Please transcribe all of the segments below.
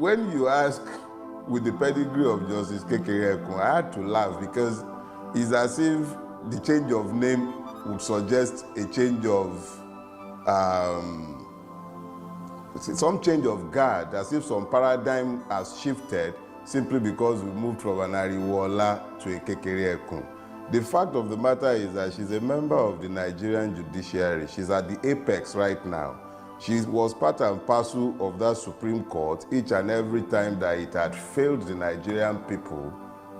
when you ask with the pedigree of Justice Kekere Ekun, I had to laugh because it's as if the change of name would suggest a change of some change of guard, as if some paradigm has shifted simply because we moved from an Ariwola to a Kekere Ekun. The fact of the matter is that she's a member of the Nigerian Judiciary. She's at the apex right now. She was part and parcel of that Supreme Court each and every time that it had failed the Nigerian people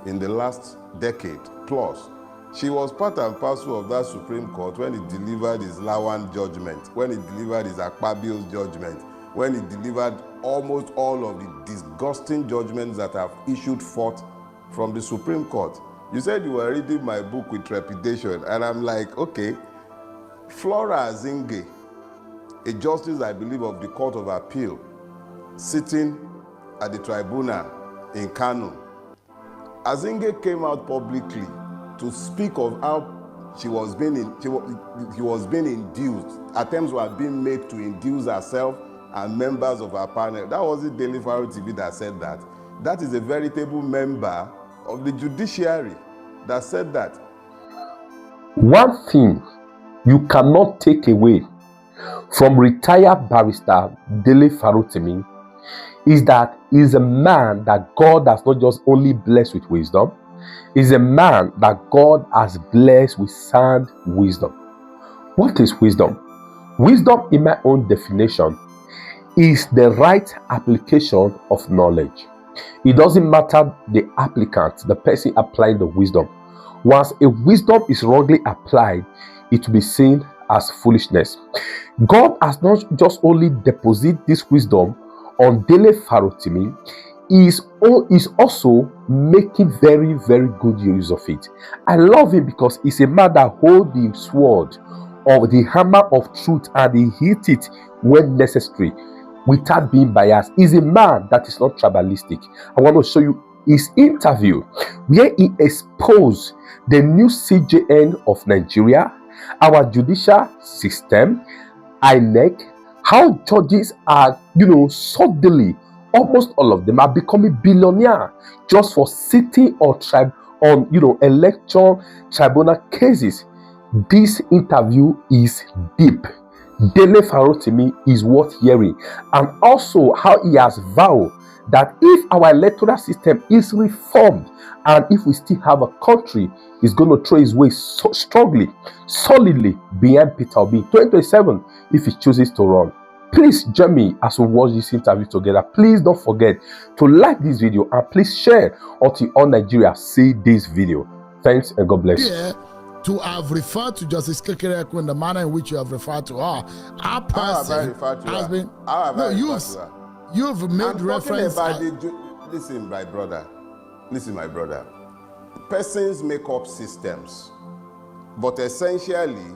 in the last decade plus. She was part and parcel of that Supreme Court when it delivered his Lawan judgment, when it delivered his Akpabio's judgment, when it delivered almost all of the disgusting judgments that have issued forth from the Supreme Court. You said you were reading my book with trepidation, and I'm like, okay, Flora Azinge, a justice, I believe, of the Court of Appeal, sitting at the Tribunal in Kano. Azinge came out publicly to speak of how she was being induced. Attempts were being made to induce herself and members of her panel. That wasn't Dele Farotimi that said that. That is a veritable member of the Judiciary that said that. One thing you cannot take away from retired barrister Dele Farotimi is that he's a man that God has not just only blessed with wisdom, he's a man that God has blessed with sound wisdom. What is wisdom? Wisdom, in my own definition, is the right application of knowledge. It doesn't matter the applicant, the person applying the wisdom. Once a wisdom is wrongly applied, it will be seen as foolishness. God has not just only deposited this wisdom on Dele Farotimi, he is also making very, very good use of it. I love him because he's a man that holds the sword of the hammer of truth and he hit it when necessary without being biased. He's a man that is not tribalistic. I want to show you his interview where he exposed the new CJN of Nigeria, our judicial system, INEC, how judges are, suddenly, almost all of them are becoming billionaires just for sitting on election tribunal cases. This interview is deep. Dele Farotimi is worth hearing, and also how he has vowed that if our electoral system is reformed and if we still have a country, he's going to throw his weight so strongly, solidly behind Peter Obi 2027 if he chooses to run. Please join me as we watch this interview together. Please don't forget to like this video and please share until all Nigeria see this video. Thanks and God bless you. To have referred to Justice Kekere Ekun in the manner in which you have referred to her, our person has been. No, you've made reference. Listen, my brother. Listen, my brother. Persons make up systems, but essentially,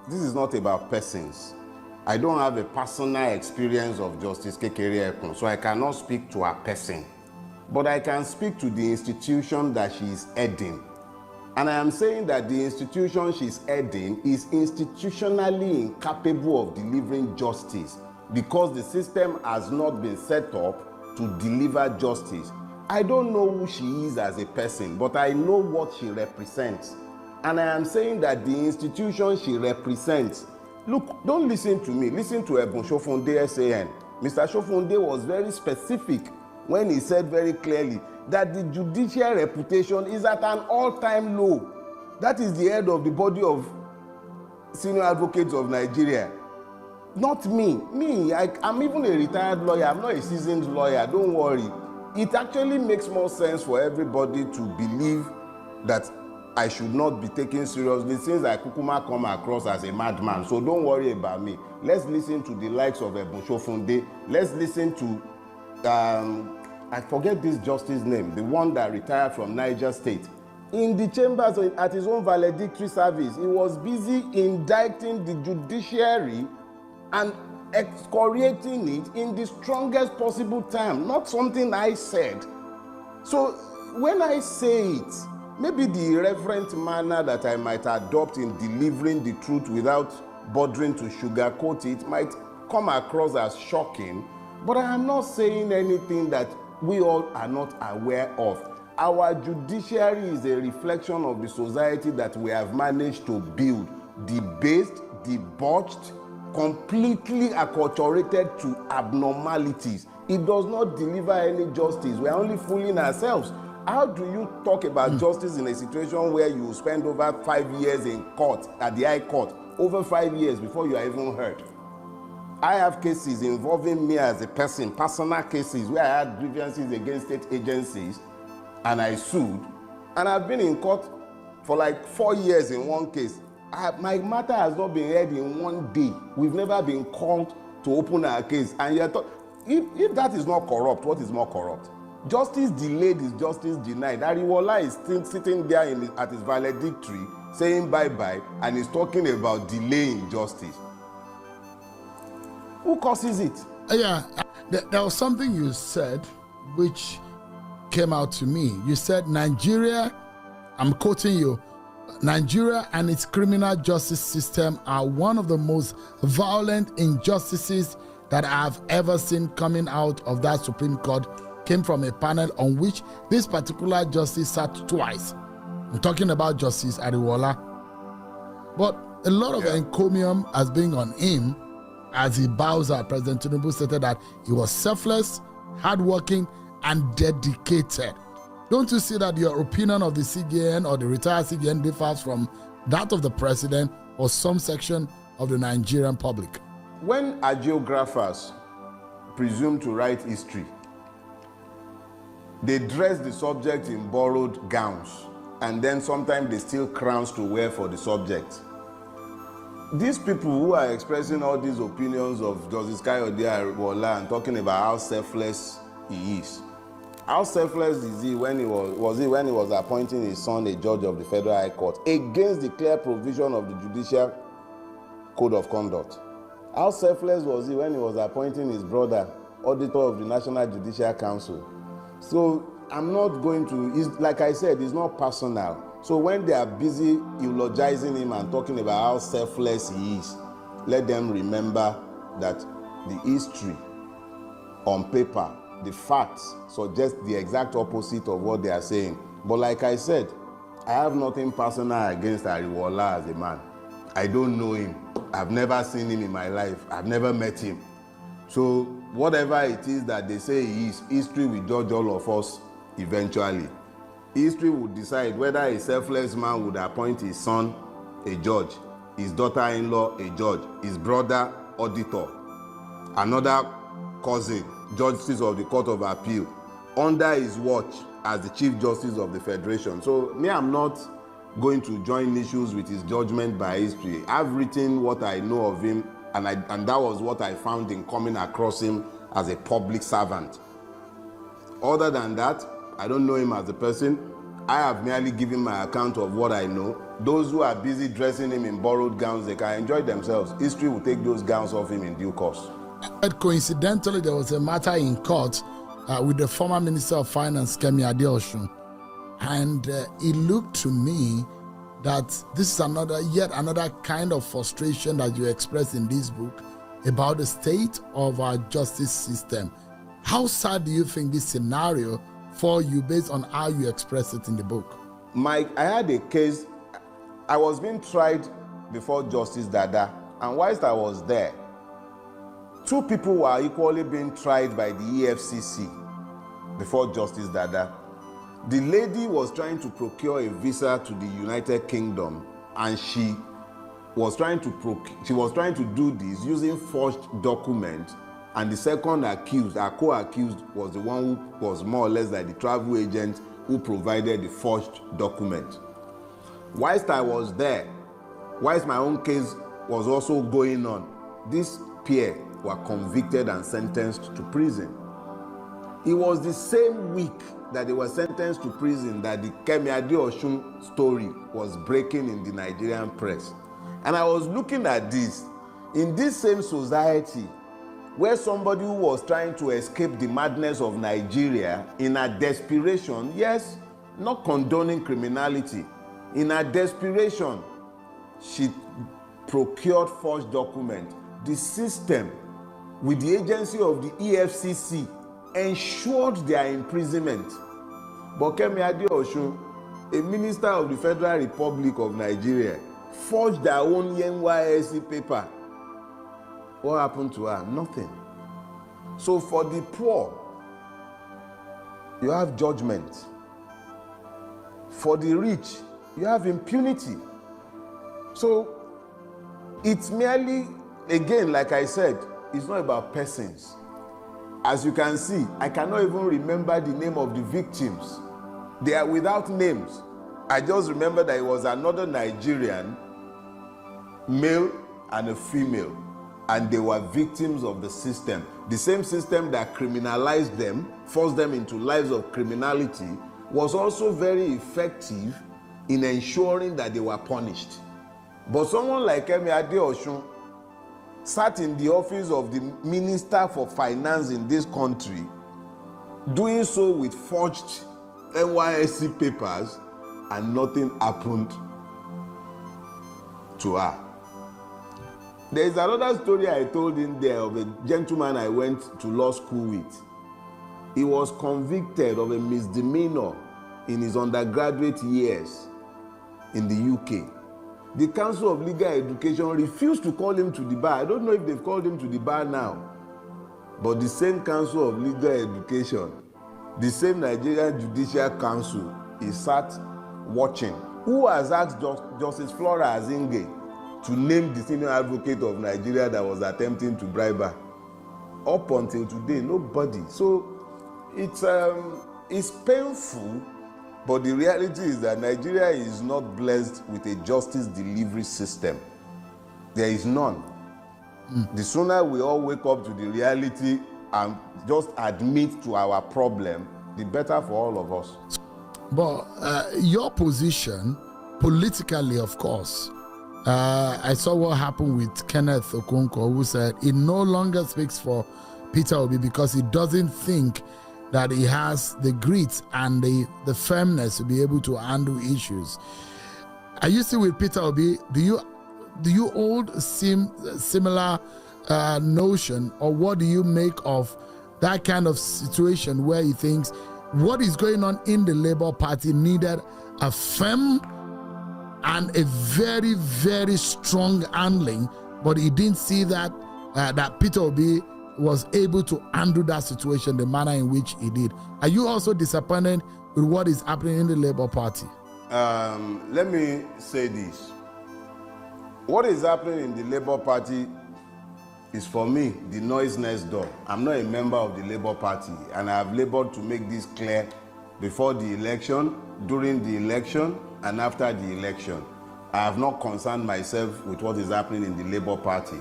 this is not about persons. I don't have a personal experience of Justice Kekere Ekun, so I cannot speak to a person, but I can speak to the institution that she is heading. And I am saying that the institution she's heading is institutionally incapable of delivering justice because the system has not been set up to deliver justice. I don't know who she is as a person, but I know what she represents. And I am saying that the institution she represents, look, don't listen to me, listen to Ebun Shofunde SAN. Mr. Shofunde was very specific when he said very clearly that the judicial reputation is at an all-time low. That is the head of the body of senior advocates of Nigeria. Not me. I'm even a retired lawyer. I'm not a seasoned lawyer. Don't worry. It actually makes more sense for everybody to believe that I should not be taken seriously since I kukuma come across as a madman. So don't worry about me. Let's listen to the likes of Ebun Shofunde. Let's listen to I forget this justice name, the one that retired from Niger State. In the chambers at his own valedictory service, he was busy indicting the judiciary and excoriating it in the strongest possible term, not something I said. So when I say it, maybe the irreverent manner that I might adopt in delivering the truth without bothering to sugarcoat it might come across as shocking. But I am not saying anything that we all are not aware of. Our judiciary is a reflection of the society that we have managed to build, debased, debauched, completely acculturated to abnormalities. It does not deliver any justice. We are only fooling ourselves. How do you talk about justice in a situation where you spend over 5 years in court, at the High Court, over 5 years before you are even heard? I have cases involving me as a person, personal cases where I had grievances against state agencies and I sued, and I've been in court for like 4 years in one case. My matter has not been heard in 1 day. We've never been called to open our case. And yet, if that is not corrupt, what is more corrupt? Justice delayed is justice denied. Ariwola is still sitting there at his valedictory saying bye-bye, and he's talking about delaying justice. Who causes it? Yeah, there was something you said which came out to me. You said Nigeria, I'm quoting you, Nigeria and its criminal justice system are one of the most violent injustices that I have ever seen coming out of that Supreme Court. Came from a panel on which this particular justice sat twice. I'm talking about Justice Ariwola. But a lot of the encomium has been on him as he bows out. President Tinubu stated that he was selfless, hardworking, and dedicated. Don't you see that your opinion of the CGN or the retired CGN differs from that of the president or some section of the Nigerian public? When agiographers presume to write history, they dress the subject in borrowed gowns, and then sometimes they steal crowns to wear for the subject. These people who are expressing all these opinions of Justice Kayode Ariwola and talking about how selfless he is, how selfless is he when he was appointing his son a judge of the Federal High Court against the clear provision of the Judicial Code of Conduct? How selfless was he when he was appointing his brother auditor of the National Judicial Council? So I'm not going to, like I said, it's not personal. So when they are busy eulogizing him and talking about how selfless he is, let them remember that the history on paper, the facts suggest the exact opposite of what they are saying. But like I said, I have nothing personal against Ariwola as a man. I don't know him. I've never seen him in my life. I've never met him. So whatever it is that they say he is, history will judge all of us eventually. History would decide whether a selfless man would appoint his son a judge, his daughter-in-law a judge, his brother auditor, another cousin justice of the Court of Appeal under his watch as the Chief Justice of the Federation. So me, I'm not going to join issues with his judgment by history. I've written what I know of him, and that was what I found in coming across him as a public servant. Other than that, I don't know him as a person. I have merely given my account of what I know. Those who are busy dressing him in borrowed gowns, they can enjoy themselves. History will take those gowns off him in due course. Coincidentally, there was a matter in court with the former Minister of Finance, Kemi Adeosun. And it looked to me that this is yet another kind of frustration that you express in this book about the state of our justice system. How sad do you think this scenario for you based on how you express it in the book? Mike, I had a case. I was being tried before Justice Dada, and whilst I was there, 2 people were equally being tried by the EFCC before Justice Dada. The lady was trying to procure a visa to the United Kingdom, and she was trying to do this using forged documents. And the second accused, our co-accused, was the one who was more or less like the travel agent who provided the forged document. Whilst I was there, whilst my own case was also going on, this pair were convicted and sentenced to prison. It was the same week that they were sentenced to prison that the Kemi Adeosun story was breaking in the Nigerian press. And I was looking at this, in this same society, where somebody who was trying to escape the madness of Nigeria in a desperation, yes, not condoning criminality, in a desperation, she procured forged documents. The system with the agency of the EFCC, ensured their imprisonment. But Kemi Adeosun, a minister of the Federal Republic of Nigeria, forged their own NYSC paper. What happened to her? Nothing. So for the poor, you have judgment. For the rich, you have impunity. So it's merely, again, like I said, it's not about persons. As you can see, I cannot even remember the name of the victims. They are without names. I just remember that it was another Nigerian, male and a female, and they were victims of the system. The same system that criminalized them, forced them into lives of criminality, was also very effective in ensuring that they were punished. But someone like Kemi Adeosun sat in the office of the Minister for Finance in this country, doing so with forged NYSC papers, and nothing happened to her. There is another story I told in there of a gentleman I went to law school with. He was convicted of a misdemeanor in his undergraduate years in the UK. The Council of Legal Education refused to call him to the bar. I don't know if they've called him to the bar now. But the same Council of Legal Education, the same Nigerian Judicial Council, is sat watching. Who has asked Justice Flora Azinge to name the senior advocate of Nigeria that was attempting to bribe her? Up until today, nobody. So it's painful, but the reality is that Nigeria is not blessed with a justice delivery system. There is none. The sooner we all wake up to the reality and just admit to our problem, the better for all of us. But your position, politically, of course, I saw what happened with Kenneth Okonkwo, who said he no longer speaks for Peter Obi because he doesn't think that he has the grit and the firmness to be able to handle issues. Are you still with Peter Obi? Do you hold similar notion, or what do you make of that kind of situation where he thinks what is going on in the Labour Party needed a firm and a very, very strong handling, but he didn't see that Peter Obi was able to handle that situation the manner in which he did. Are you also disappointed with what is happening in the Labour Party? Let me say this. What is happening in the Labour Party is, for me, the noise next door. I'm not a member of the Labour Party, and I have labored to make this clear before the election, during the election, and after the election. I have not concerned myself with what is happening in the Labour Party.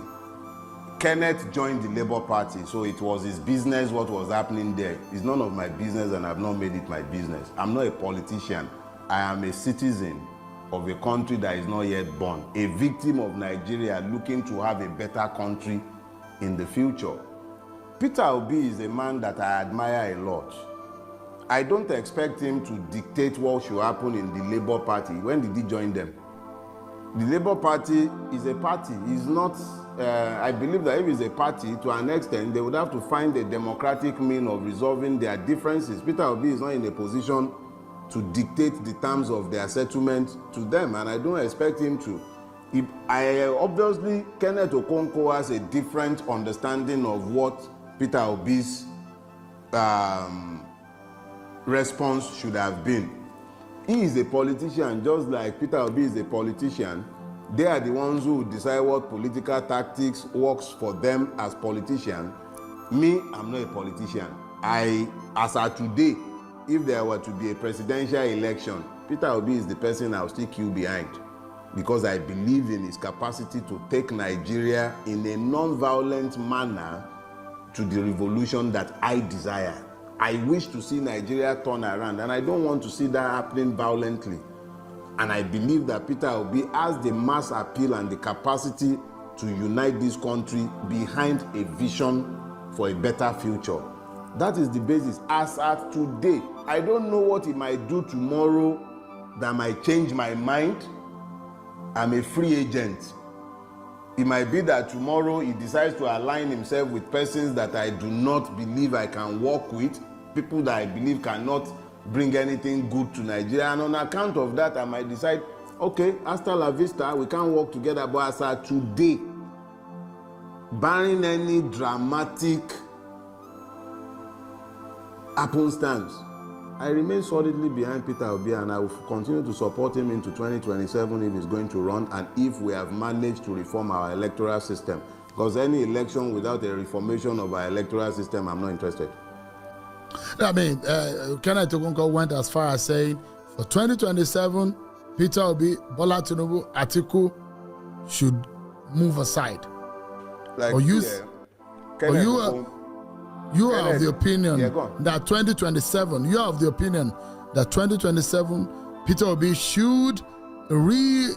Kenneth joined the Labour Party, so it was his business what was happening there. It's none of my business, and I've not made it my business. I'm not a politician. I am a citizen of a country that is not yet born, a victim of Nigeria looking to have a better country in the future. Peter Obi is a man that I admire a lot. I don't expect him to dictate what should happen in the Labour Party. When did he join them? The Labour Party is a party. It's not, I believe that if it's a party, to an extent, they would have to find a democratic means of resolving their differences. Peter Obi is not in a position to dictate the terms of their settlement to them, and I don't expect him to. Obviously, Kenneth Okonkwo has a different understanding of what Peter Obi's response should have been. He is a politician, just like Peter Obi is a politician. They are the ones who decide what political tactics works for them as politicians. Me, I'm not a politician. As of today, if there were to be a presidential election, Peter Obi is the person I'll still queue behind, because I believe in his capacity to take Nigeria in a non-violent manner to the revolution that I desire. I wish to see Nigeria turn around, and I don't want to see that happening violently. And I believe that Peter Obi has the mass appeal and the capacity to unite this country behind a vision for a better future. That is the basis. As at today, I don't know what he might do tomorrow that might change my mind. I'm a free agent. It might be that tomorrow he decides to align himself with persons that I do not believe I can work with, people that I believe cannot bring anything good to Nigeria. And on account of that, I might decide, okay, hasta la vista, we can't work together. But as of today, barring any dramatic happenstance, I remain solidly behind Peter Obi, and I will continue to support him into 2027 if he's going to run, and if we have managed to reform our electoral system. Because any election without a reformation of our electoral system, I'm not interested. I mean, Kenneth Ogunko went as far as saying, for 2027, Peter Obi, Bola Tinubu, Atiku should move aside. Like, or you are of the opinion that 2027, you are of the opinion that 2027, Peter Obi should realign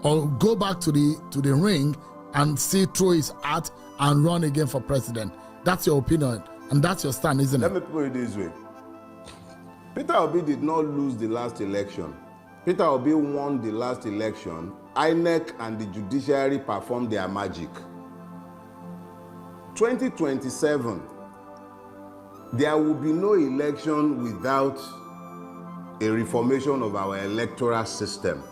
or go back to the ring and see through his hat and run again for president. That's your opinion, and that's your stand, isn't it? Let me put it this way. Peter Obi did not lose the last election. Peter Obi won the last election. INEC and the Judiciary performed their magic. 2027, there will be no election without a reformation of our electoral system.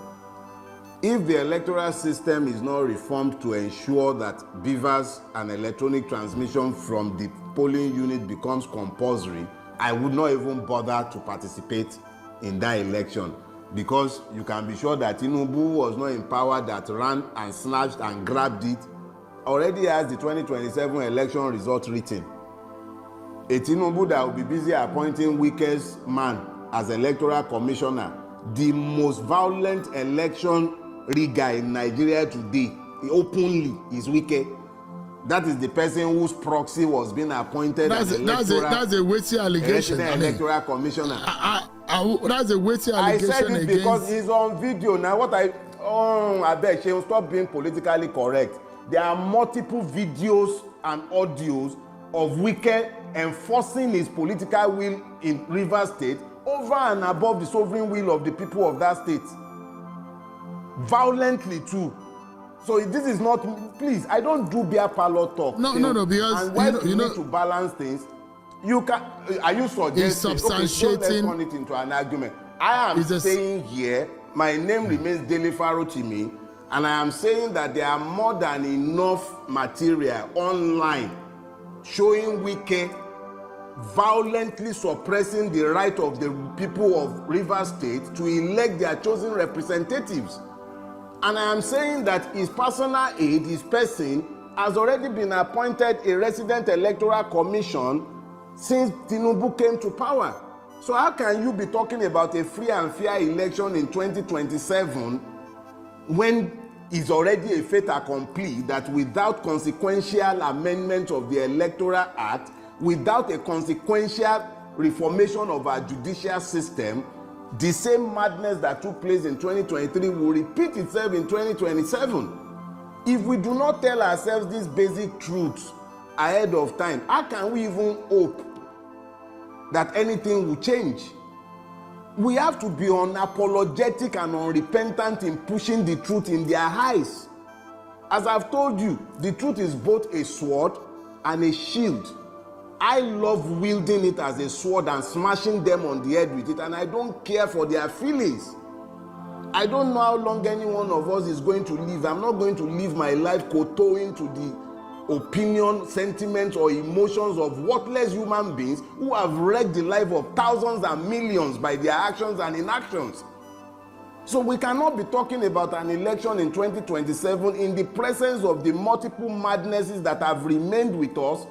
If the electoral system is not reformed to ensure that beavers and electronic transmission from the polling unit becomes compulsory, I would not even bother to participate in that election, because you can be sure that Tinubu was not in power that ran and snatched and grabbed it. Already has the 2027 election result written. A Tinubu that will be busy appointing weakest man as electoral commissioner, the most violent election rigger in Nigeria today, openly is Wike. That is the person whose proxy was being appointed as that's a weighty allegation. Electoral commissioner. That's a weighty allegation. I said it because it's on video. Now I beg you, stop being politically correct. There are multiple videos and audios of Wike enforcing his political will in Rivers State over and above the sovereign will of the people of that state. Violently too. So this is not, please, I don't do beer parlor talk. No, because and when you need to balance things, you can, are you suggesting, okay, let's turn it into an argument. I am saying here, my name remains Dele Farotimi, and I am saying that there are more than enough material online showing Wike violently suppressing the right of the people of Rivers State to elect their chosen representatives. And I am saying that his personal aide, his person, has already been appointed a resident electoral commission since Tinubu came to power. So how can you be talking about a free and fair election in 2027 when it's already a fait accompli that without consequential amendment of the Electoral Act, without a consequential reformation of our judicial system, the same madness that took place in 2023 will repeat itself in 2027. If we do not tell ourselves these basic truths ahead of time, how can we even hope that anything will change? We have to be unapologetic and unrepentant in pushing the truth in their eyes. As I've told you, the truth is both a sword and a shield. I love wielding it as a sword and smashing them on the head with it, and I don't care for their feelings. I don't know how long any one of us is going to live. I'm not going to live my life kowtowing to the opinion, sentiments, or emotions of worthless human beings who have wrecked the life of thousands and millions by their actions and inactions. So we cannot be talking about an election in 2027 in the presence of the multiple madnesses that have remained with us,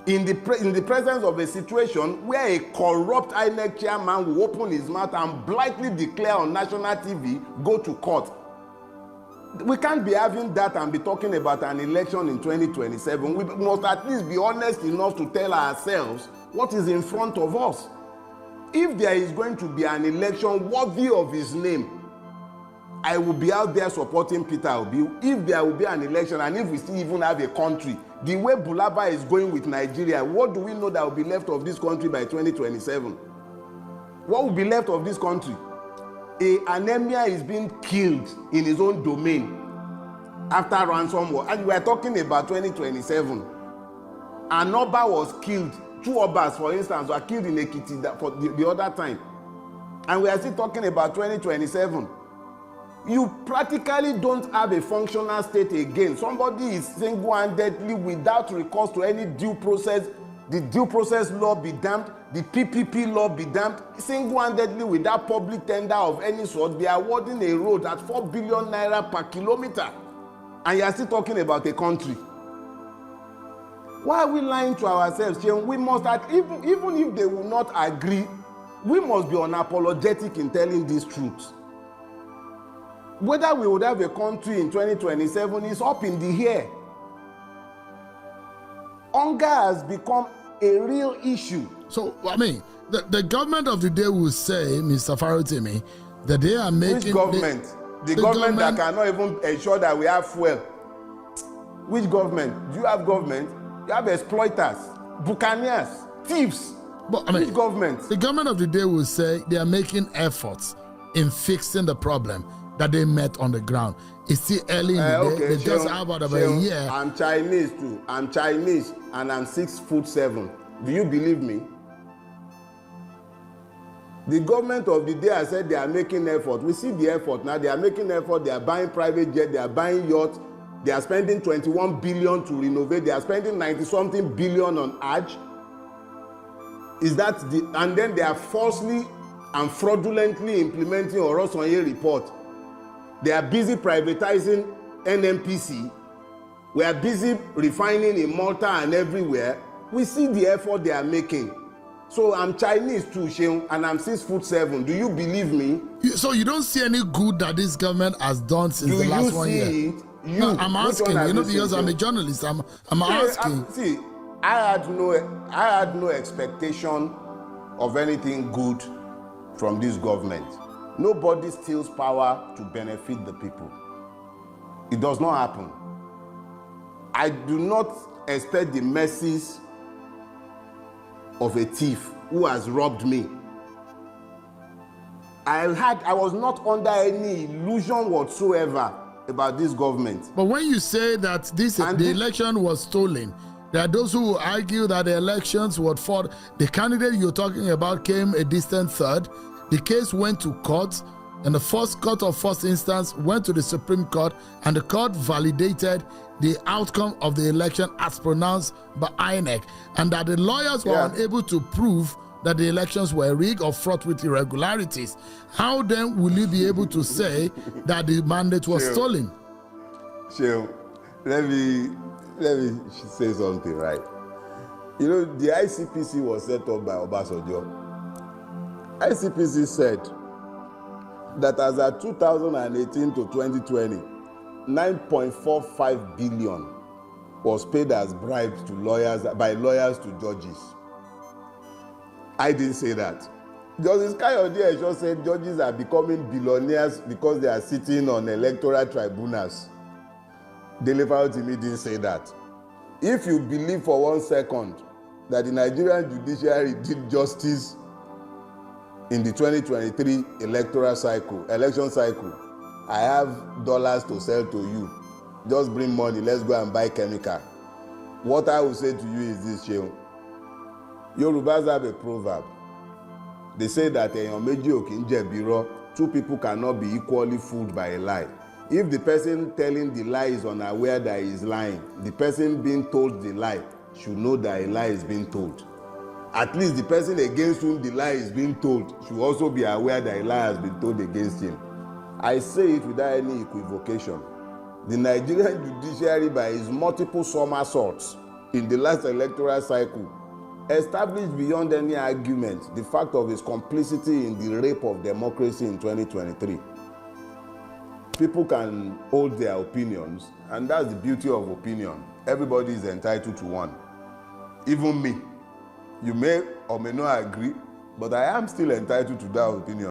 in the presence of a situation where a corrupt INEC chairman will open his mouth and blithely declare on national TV, go to court. We can't be having that and be talking about an election in 2027. We must at least be honest enough to tell ourselves what is in front of us. If there is going to be an election worthy of his name, I will be out there supporting Peter Obi. If there will be an election, and if we still even have a country, the way Bulaba is going with Nigeria, what do we know that will be left of this country by 2027? What will be left of this country? an emir is being killed in his own domain after ransom war, and we are talking about 2027. An Oba was killed. 2 Obas, for instance, were killed in Ekiti for the other time. And we are still talking about 2027. You practically don't have a functional state again. Somebody is single-handedly, without recourse to any due process, the due process law be damned, the PPP law be damned, single-handedly without public tender of any sort, be awarding a road at 4 billion naira per kilometer. And you are still talking about a country. Why are we lying to ourselves? We must, even if they will not agree, we must be unapologetic in telling these truths. Whether we would have a country in 2027 is up in the air. Hunger has become a real issue. So, I mean, the government of the day will say, Mr. Farotimi, that they are making... Which government? The government that cannot even ensure that we have fuel. Which government? Do you have government? You have exploiters, buccaneers, thieves. But, I mean, which government? The government of the day will say they are making efforts in fixing the problem that they met on the ground. It's still early in the day. They just have about a year. I'm Chinese too. I'm Chinese and I'm 6'7". Do you believe me? The government of the day has said they are making effort. We see the effort now. They are making effort. They are buying private jet. They are buying yachts. They are spending 21 billion to renovate. They are spending 90-something billion on Hajj. Is that the? And then they are falsely and fraudulently implementing Orosanye report. They are busy privatizing NNPC. We are busy refining in Malta and everywhere. We see the effort they are making. So I'm Chinese too, Sheung, and I'm 6'7". Do you believe me? So you don't see any good that this government has done since the last 1 year? Do you see it? No, I'm asking, because I'm a journalist. I'm asking. I had no expectation of anything good from this government. Nobody steals power to benefit the people. It does not happen. I do not expect the mercies of a thief who has robbed me. I was not under any illusion whatsoever about this government. But when you say that the election was stolen, there are those who argue that the elections were fought. The candidate you're talking about came a distant third. The case went to court, and the first court of first instance went to the Supreme Court, and the court validated the outcome of the election as pronounced by INEC, and that the lawyers were unable to prove that the elections were rigged or fraught with irregularities. How then will you be able to say that the mandate was stolen? Sure. Let me say something, right? You know, the ICPC was set up by Obasanjo. ICPC said that as of 2018 to 2020, 9.45 billion was paid as bribes to lawyers, by lawyers to judges. I didn't say that. Justice Kayode Esho said judges are becoming billionaires because they are sitting on electoral tribunals. Dele Farotimi didn't say that. If you believe for 1 second that the Nigerian Judiciary did justice in the 2023 election cycle, I have dollars to sell to you. Just bring money, let's go and buy chemical. What I will say to you is this, Sheung. Yorubas have a proverb. They say that two people cannot be equally fooled by a lie. If the person telling the lie is unaware that he is lying, the person being told the lie should know that a lie is being told. At least the person against whom the lie is being told should also be aware that a lie has been told against him. I say it without any equivocation. The Nigerian judiciary, by its multiple somersaults in the last electoral cycle, established beyond any argument the fact of its complicity in the rape of democracy in 2023. People can hold their opinions, and that's the beauty of opinion. Everybody is entitled to one. Even me. You may or may not agree, but I am still entitled to that opinion.